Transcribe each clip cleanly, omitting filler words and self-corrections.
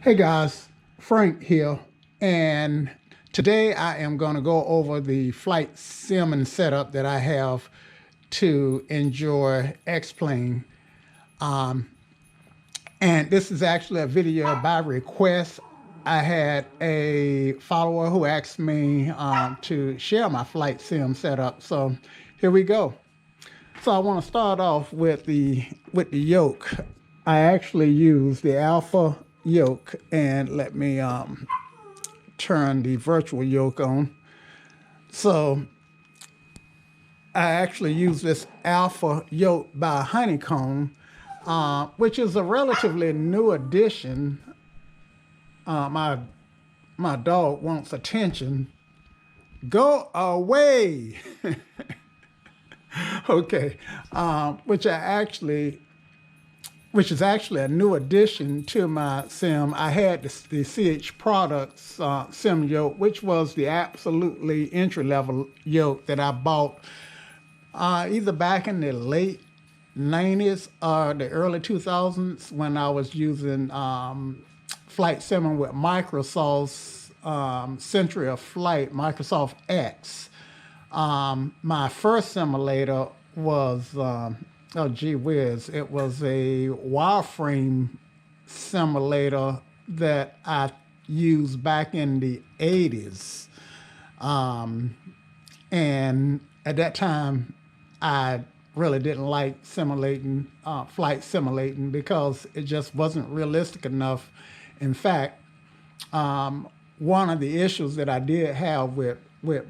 Hey guys, Frank here, and today I am going to go over the flight sim and setup that I have to enjoy X-Plane. And this is actually a video by request. I had a follower who asked me to share my flight sim setup, so here we go. So I want to start off with the yoke. I actually use the alpha yoke, and let me turn the virtual yoke on. So I actually use this alpha yoke by Honeycomb, which is a relatively new addition. My dog wants attention. Go away. Okay, which is actually a new addition to my sim. I had the CH Products sim yoke, which was the absolutely entry-level yoke that I bought either back in the late 90s or the early 2000s when I was using flight simming with Microsoft's Century of Flight, Microsoft X. My first simulator was, oh gee whiz, it was a wireframe simulator that I used back in the 80s. And at that time, I really didn't like simulating, flight simulating, because it just wasn't realistic enough. In fact, one of the issues that I did have with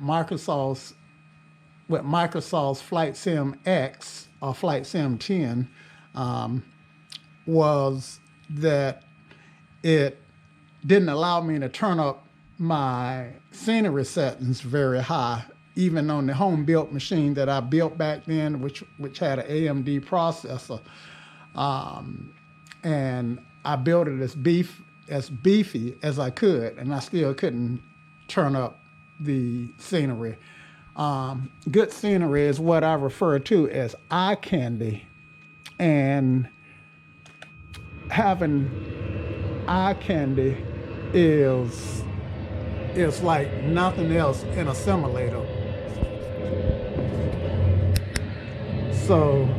Microsoft's Flight Sim X or Flight Sim 10 was that it didn't allow me to turn up my scenery settings very high, even on the home built machine that I built back then, which had an AMD processor. And I built it as beefy as I could, and I still couldn't turn up the scenery. Good scenery is what I refer to as eye candy, and having eye candy is like nothing else in a simulator. So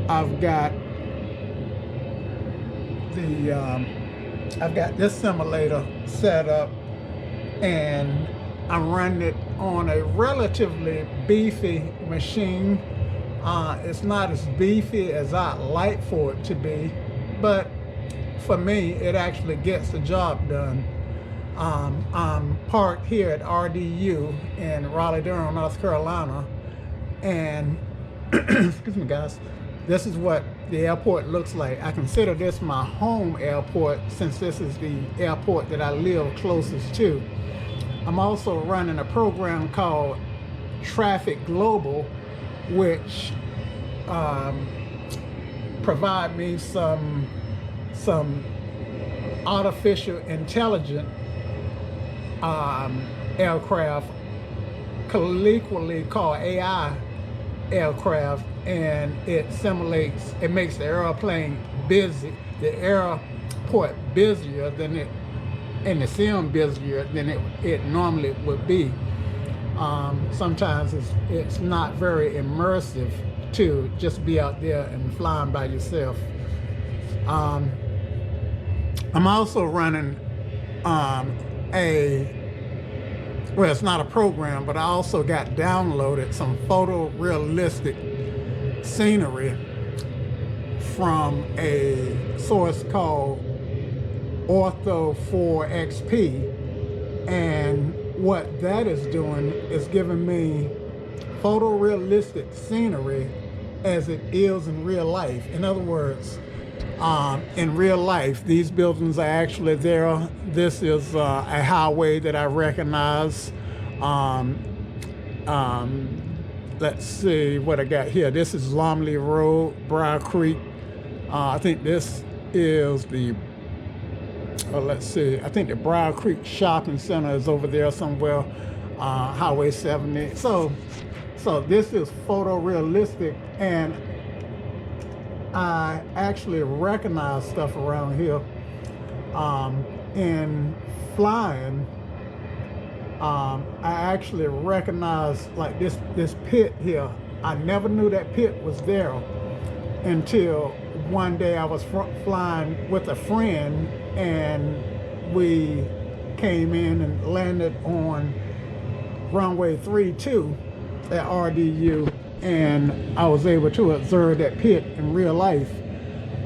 I've got this simulator set up, and I'm running it on a relatively beefy machine. It's not as beefy as I'd like for it to be, but for me, it actually gets the job done. I'm parked here at RDU in Raleigh-Durham, North Carolina, and excuse me guys, this is what the airport looks like. I consider this my home airport since this is the airport that I live closest to. I'm also running a program called Traffic Global, which provide me some artificial intelligent aircraft, colloquially called AI aircraft, and it makes the airplane busy, the airport busier than it, and the sim busier than it normally would be. Sometimes it's not very immersive to just be out there and flying by yourself. I'm also running well, it's not a program, but I also got downloaded some photorealistic scenery from a source called Ortho 4XP, and what that is doing is giving me photorealistic scenery as it is in real life. In other words, in real life, these buildings are actually there. This is a highway that I recognize. Let's see what I got here. This is Lumley Road, Briar Creek. I think this is the let's see, I think the Briar Creek Shopping Center is over there somewhere, Highway 70. So this is photorealistic, and I actually recognize stuff around here. In flying, I actually recognized like this pit here. I never knew that pit was there until one day I was flying with a friend, and we came in and landed on runway 32 at RDU, and I was able to observe that pit in real life.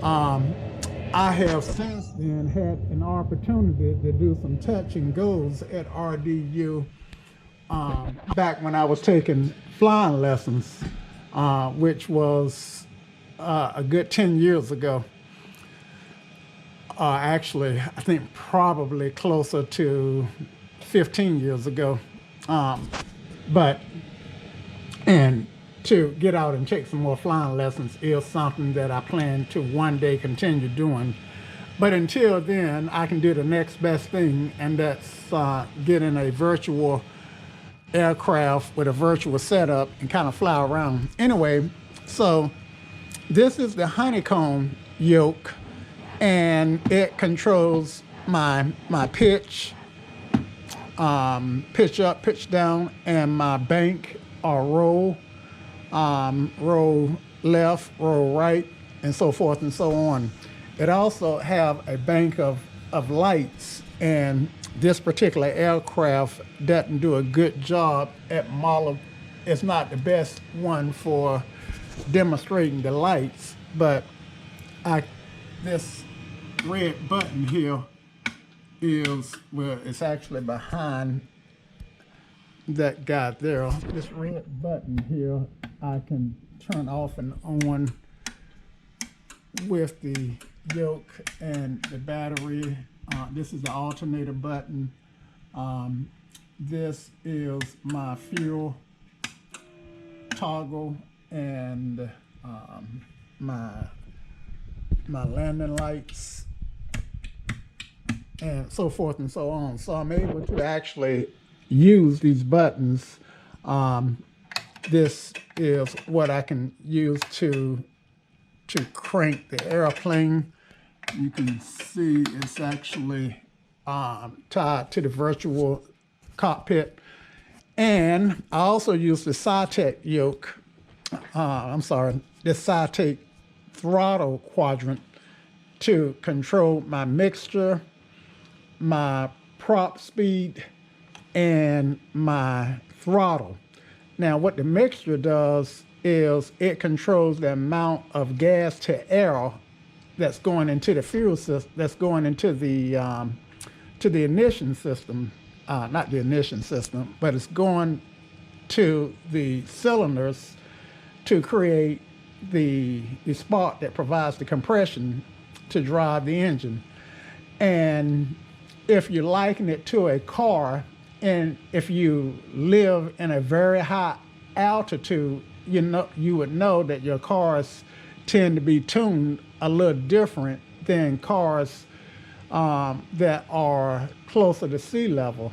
I have since then had an opportunity to do some touch and goes at RDU back when I was taking flying lessons, which was a good 10 years ago. Actually, I think probably closer to 15 years ago. And to get out and take some more flying lessons is something that I plan to one day continue doing. But until then, I can do the next best thing, and that's getting a virtual aircraft with a virtual setup and kind of fly around. Anyway, so this is the Honeycomb yoke, and it controls my pitch, pitch up, pitch down, and my bank or roll, roll left, roll right, and so forth and so on. It also have a bank of lights, and this particular aircraft doesn't do a good job at model. It's not the best one for demonstrating the lights, but this red button here is, well, it's actually behind that guy there. This red button here I can turn off and on with the yoke and the battery. This is the alternator button. This is my fuel toggle, and my landing lights, and so forth and so on. So I'm able to actually use these buttons. This is what I can use to crank the airplane. You can see it's actually tied to the virtual cockpit. And I also use the Saitek yoke, the Saitek Throttle Quadrant to control my mixture, my prop speed, and my throttle. Now, what the mixture does is it controls the amount of gas to air that's going into the fuel system, that's going into the ignition system, not the ignition system, but it's going to the cylinders to create the spark that provides the compression to drive the engine. And if you liken it to a car, and if you live in a very high altitude, you would know that your cars tend to be tuned a little different than cars that are closer to sea level.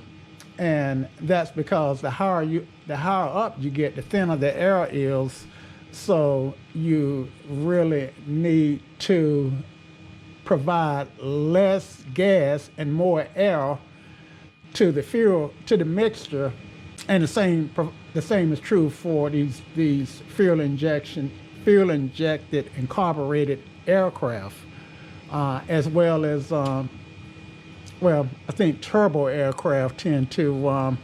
And that's because the higher up you get, the thinner the air is. So you really need to provide less gas and more air to the fuel, to the mixture. And the same is true for these fuel injected and carbureted aircraft, as well as I think turbo aircraft tend to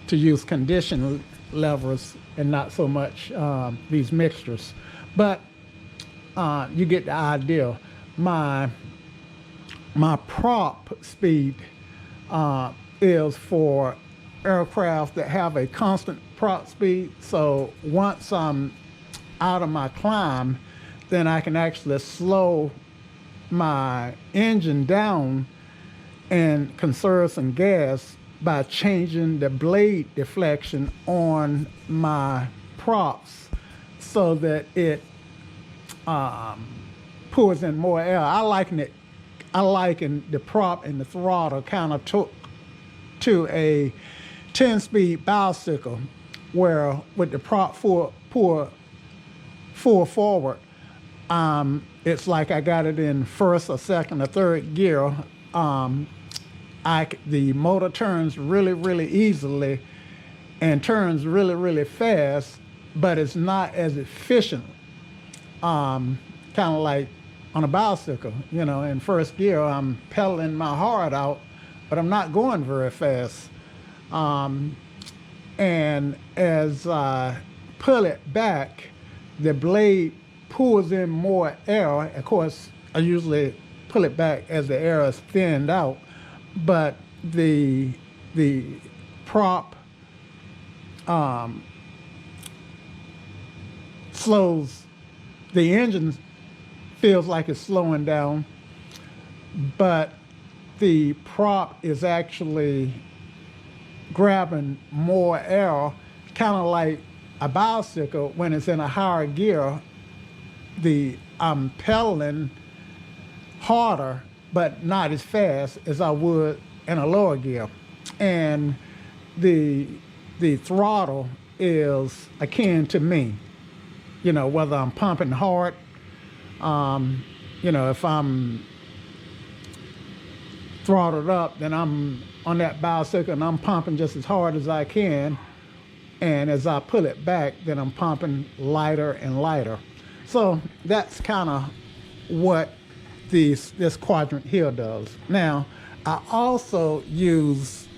use condition levers and not so much these mixtures. But you get the idea. My prop speed is for aircraft that have a constant prop speed. So once I'm out of my climb, then I can actually slow my engine down and conserve some gas by changing the blade deflection on my props so that it pulls in more air. I liken the prop and the throttle kind of to a 10-speed bicycle, where with the prop full forward, it's like I got it in first or second or third gear, the motor turns really, really easily and turns really, really fast, but it's not as efficient. Kind of like on a bicycle, you know, in first gear, I'm pedaling my heart out, but I'm not going very fast. And as I pull it back, the blade pulls in more air. Of course, I usually pull it back as the air is thinned out, but the prop slows, the engine feels like it's slowing down, but the prop is actually grabbing more air, kind of like a bicycle when it's in a higher gear. I'm pedaling harder, but not as fast as I would in a lower gear. And the throttle is akin to me, you know, whether I'm pumping hard, you know, if I'm throttled up, then I'm on that bicycle and I'm pumping just as hard as I can. And as I pull it back, then I'm pumping lighter and lighter. So that's kind of what this quadrant here does. Now, I also use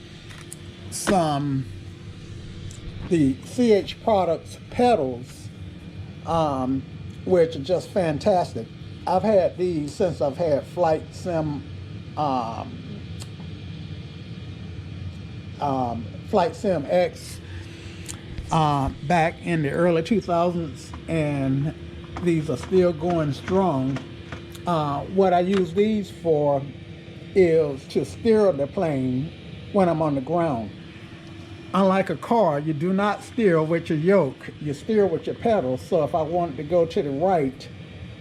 the CH Products pedals, which are just fantastic. I've had these since I've had Flight Sim X back in the early 2000s, and these are still going strong. What I use these for is to steer the plane when I'm on the ground. Unlike a car, you do not steer with your yoke, you steer with your pedals. So if I wanted to go to the right,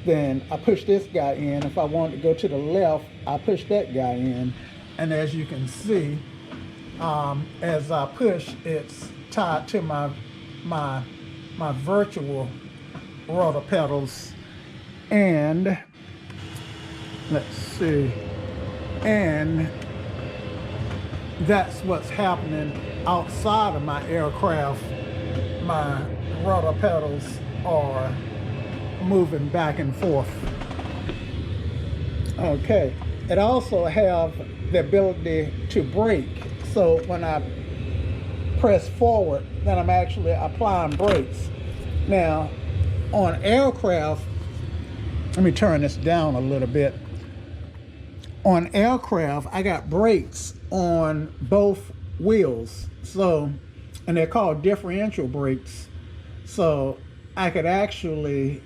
then I push this guy in. If I wanted to go to the left, I push that guy in. And as you can see, as I push, it's tied to my virtual rudder pedals. And let's see, and that's what's happening outside of my aircraft. My rudder pedals are moving back and forth. Okay, it also have the ability to brake. So when I press forward, then I'm actually applying brakes. Now, on aircraft, let me turn this down a little bit. On aircraft, I got brakes on both wheels. So, and they're called differential brakes. So I could actually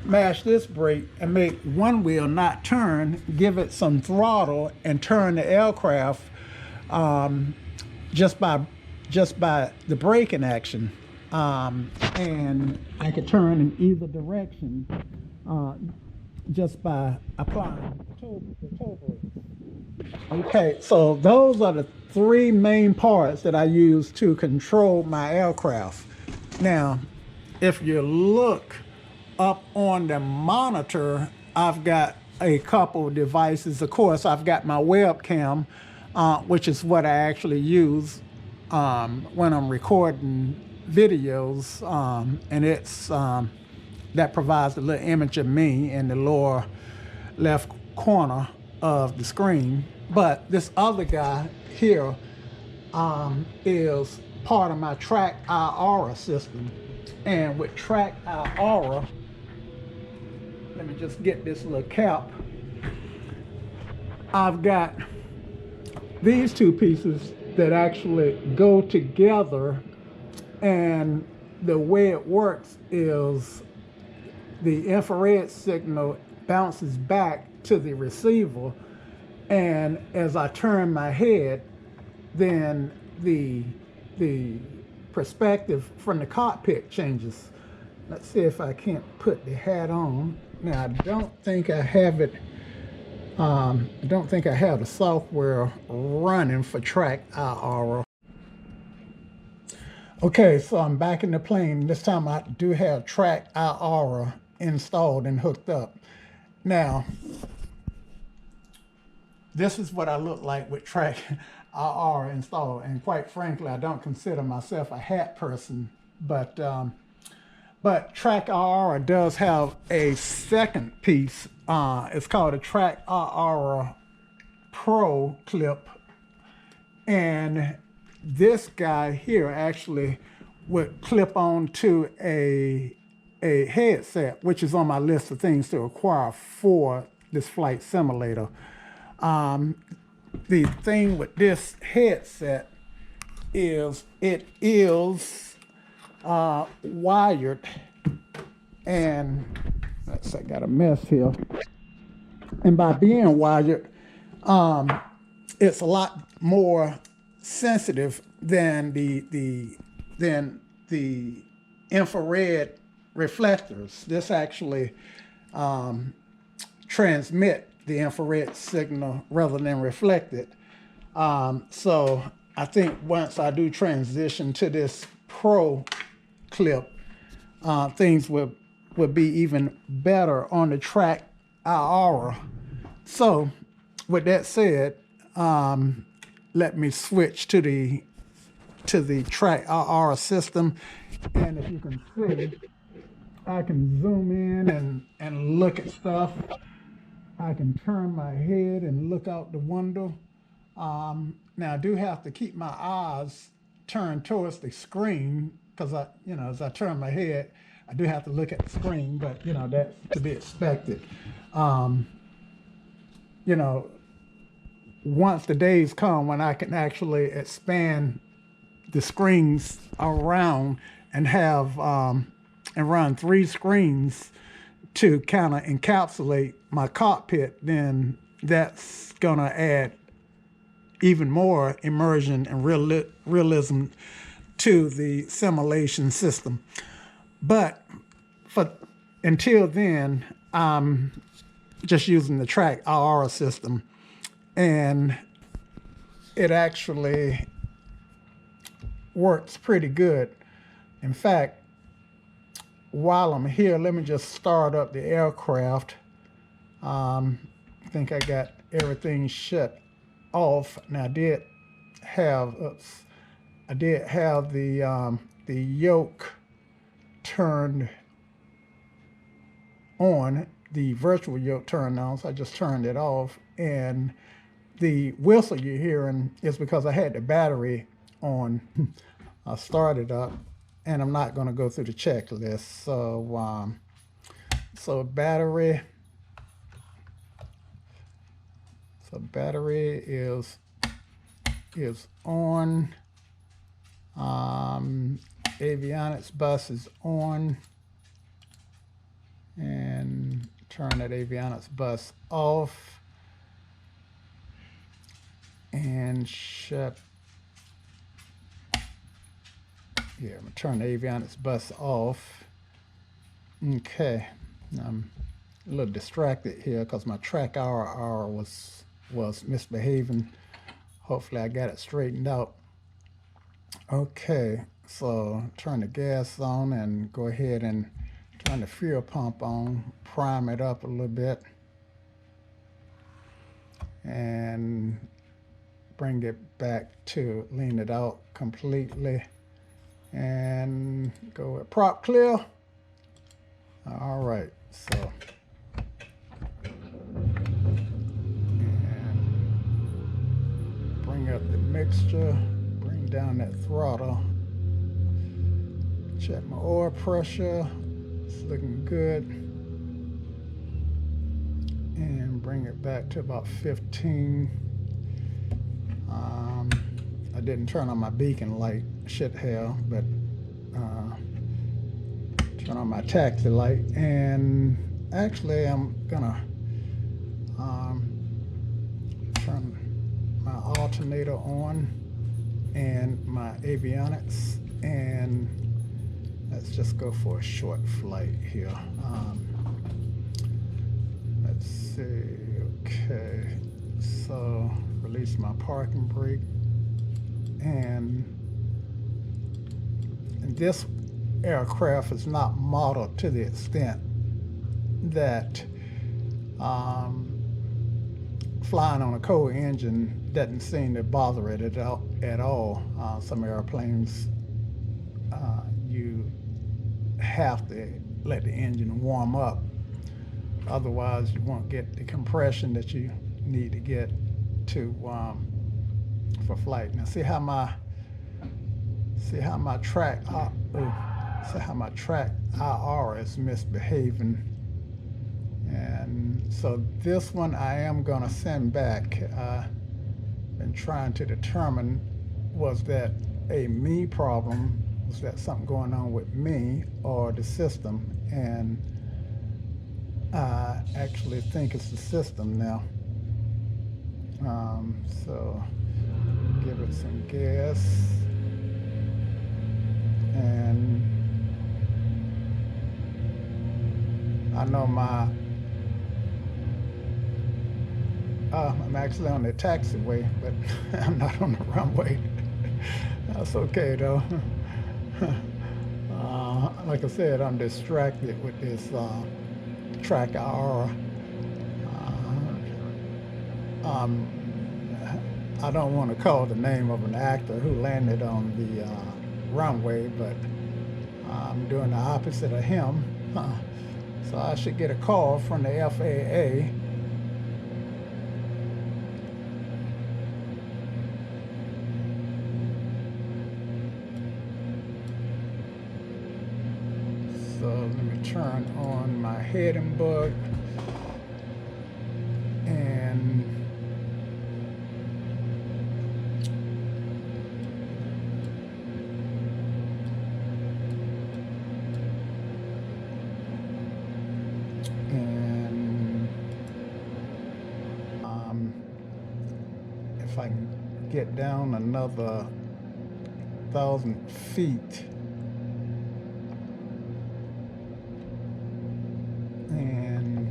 mash this brake and make one wheel not turn, give it some throttle, and turn the aircraft just by the braking action. And I could turn in either direction just by applying the toe brakes. Okay, so those are the three main parts that I use to control my aircraft. Now, if you look up on the monitor, I've got a couple of devices. Of course, I've got my webcam, which is what I actually use when I'm recording videos, and it's that provides a little image of me in the lower left corner of the screen. But this other guy here is part of my TrackIR system. And with TrackIR, let me just get this little cap. I've got these two pieces that actually go together, and the way it works is the infrared signal bounces back to the receiver, and as I turn my head, then the perspective from the cockpit changes. Let's see if I can't put the hat on. Now, I don't think I have it. I don't think I have the software running for TrackIR. Okay, so I'm back in the plane. This time I do have TrackIR installed and hooked up. Now, this is what I look like with TrackIR installed. And quite frankly, I don't consider myself a hat person, but TrackIR does have a second piece. It's called a TrackIR Pro clip, and this guy here actually would clip on to a headset, which is on my list of things to acquire for this flight simulator. The thing with this headset is it is wired, and I got a mess here. And by being wired, it's a lot more sensitive than the infrared reflectors. This actually transmit the infrared signal rather than reflect it. So I think once I do transition to this Pro clip, things will be even better on the TrackIR. So with that said, let me switch to the TrackIR system, and if you can see, I can zoom in and look at stuff. I can turn my head and look out the window. Now I do have to keep my eyes turned towards the screen, because as I turn my head, I do have to look at the screen, but that's to be expected. Once the days come when I can actually expand the screens around and have and run 3 screens to kind of encapsulate my cockpit, then that's gonna add even more immersion and realism to the simulation system. But until then, I'm just using the TrackIR system, and it actually works pretty good. In fact, while I'm here, let me just start up the aircraft. I think I got everything shut off. Now I did have the yoke turned on, the virtual yoke turned on, so I just turned it off. And the whistle you're hearing is because I had the battery on. I started up, and I'm not going to go through the checklist. So battery is on. Avionics bus is on, and turn that avionics bus off and shut. Yeah, I'm gonna turn the avionics bus off. Okay, I'm a little distracted here because my TrackIR was misbehaving. Hopefully I got it straightened out. Okay, so turn the gas on and go ahead and turn the fuel pump on, prime it up a little bit, and bring it back to lean it out completely, and go with prop clear. All right, so and bring up the mixture, bring down that throttle, check my oil pressure, it's looking good, and bring it back to about 15. I didn't turn on my beacon light, should have, but turn on my taxi light. And actually I'm gonna turn my alternator on and my avionics, and let's just go for a short flight here. Let's see, okay, so release my parking brake, and this aircraft is not modeled to the extent that flying on a cold engine doesn't seem to bother it at all. Some airplanes, you have to let the engine warm up. Otherwise, you won't get the compression that you need to get to for flight. Now, see how my TrackIR is misbehaving. And so this one I am going to send back. Been trying to determine, was that a me problem? Was that something going on with me or the system? And I actually think it's the system now. So give it some gas. And I know I'm actually on the taxiway, but I'm not on the runway. That's okay though. Like I said, I'm distracted with this TrackIR. I don't want to call the name of an actor who landed on the runway, but I'm doing the opposite of him. So I should get a call from the FAA. So let me turn on my heading bug and if I can get down another 1,000 feet, and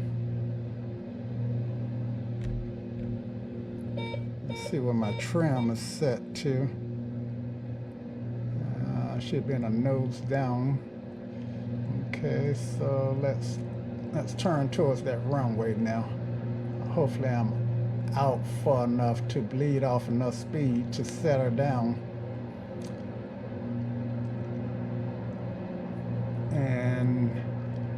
let's see where my trim is set to. Should be in a nose down. Okay, so let's turn towards that runway now. Hopefully I'm out far enough to bleed off enough speed to set her down. And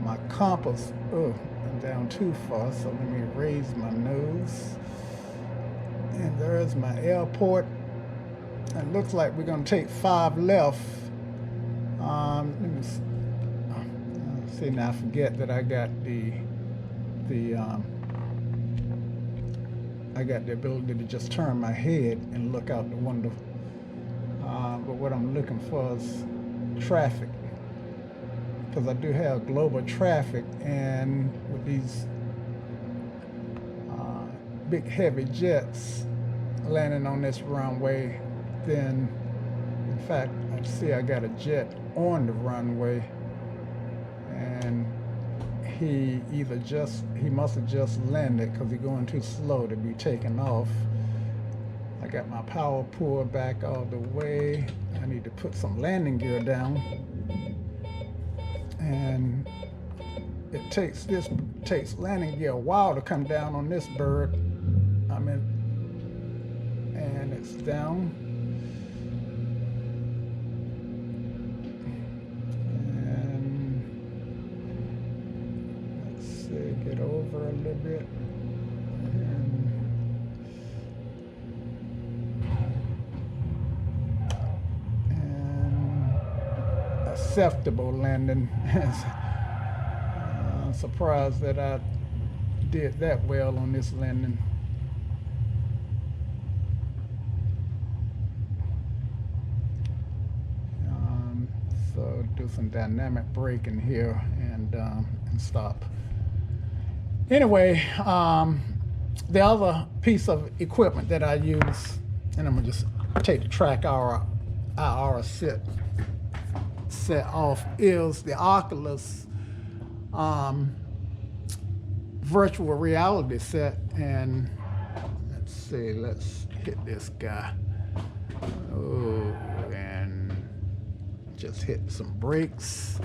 my compass, I'm down too far, so let me raise my nose. And there's my airport. It looks like we're gonna take 5 left. Let me see now. I forget that I got I got the ability to just turn my head and look out the window. But what I'm looking for is traffic, because I do have global traffic, and with these big heavy jets landing on this runway, then in fact I see I got a jet on the runway, and he must have just landed because he's going too slow to be taken off. I got my power pulled back all the way. I need to put some landing gear down, and it takes landing gear a while to come down on this bird. And it's down. Get over a little bit, and acceptable landing. I'm surprised that I did that well on this landing. So do some dynamic braking here and stop. Anyway, the other piece of equipment that I use, and I'm gonna just take the TrackIR set off, is the Oculus virtual reality set. And let's see, let's hit this guy. Oh, and just hit some brakes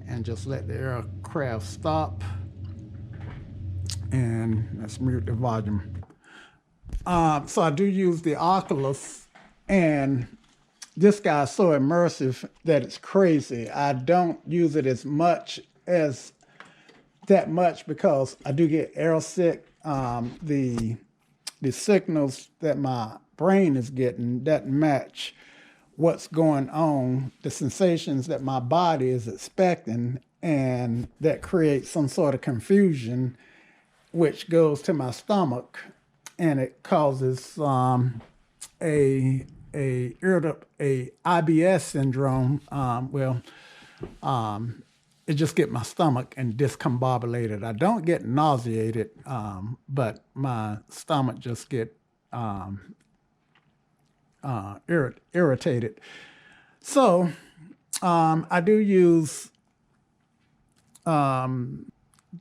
and just let the aircraft stop. And let's mute the volume. So I do use the Oculus, and this guy's so immersive that it's crazy. I don't use it as much as that much because I do get airsick. The signals that my brain is getting doesn't match what's going on, the sensations that my body is expecting, and that creates some sort of confusion, which goes to my stomach, and it causes a IBS syndrome. It just get my stomach and discombobulated. I don't get nauseated, but my stomach just get irritated. So I do use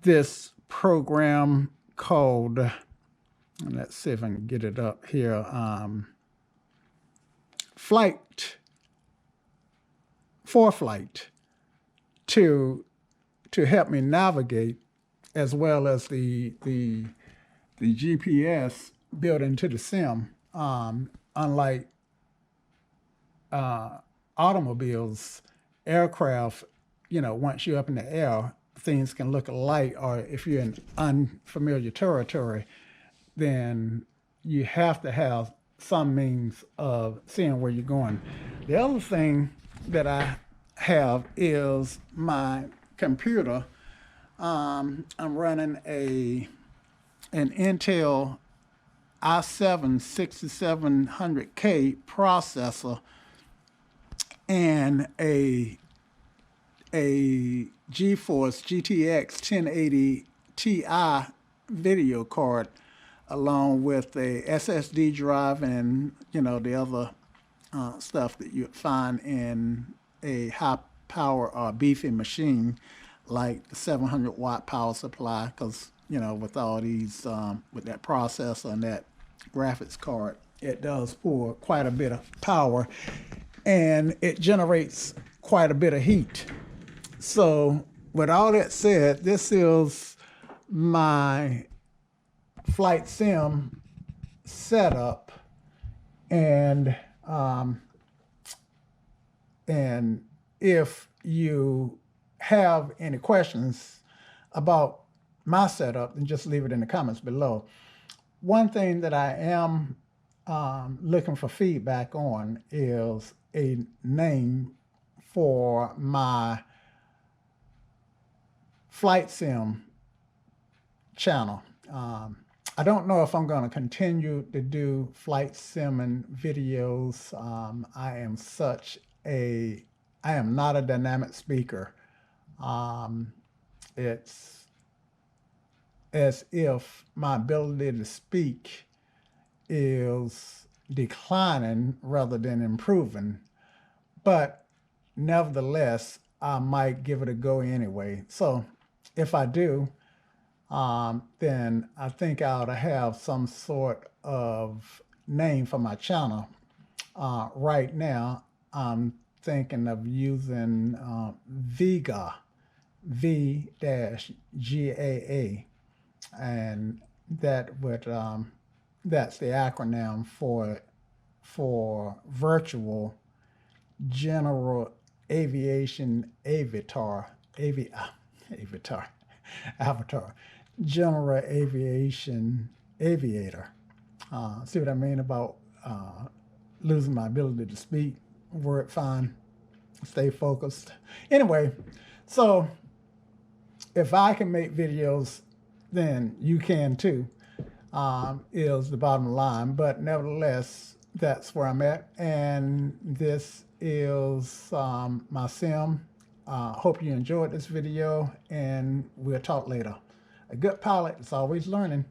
this program called, let's see if I can get it up here, Flight to help me navigate, as well as the GPS built into the sim. Unlike automobiles, aircraft, once you're up in the air, things can look light, or if you're in unfamiliar territory, then you have to have some means of seeing where you're going. The other thing that I have is my computer. I'm running an Intel i7 6700K processor and a GeForce GTX 1080 Ti video card, along with a SSD drive and the other stuff that you'd find in a high power or beefy machine like the 700 watt power supply, because with all these with that processor and that graphics card, it does pour quite a bit of power and it generates quite a bit of heat. So with all that said, this is my flight sim setup, and if you have any questions about my setup, then just leave it in the comments below. One thing that I am looking for feedback on is a name for my flight sim channel. I don't know if I'm going to continue to do flight simming videos. I am not a dynamic speaker. It's as if my ability to speak is declining rather than improving. But nevertheless, I might give it a go anyway. So if I do, then I think I ought to have some sort of name for my channel. Right now, I'm thinking of using VGA, V-GAA, and that would that's the acronym for Virtual General Aviation Avatar, General Aviation Aviator. See what I mean about losing my ability to speak? Word fine, stay focused. Anyway, so if I can make videos, then you can too, is the bottom line. But nevertheless, that's where I'm at. And this is my sim. Hope you enjoyed this video, and we'll talk later. A good pilot is always learning.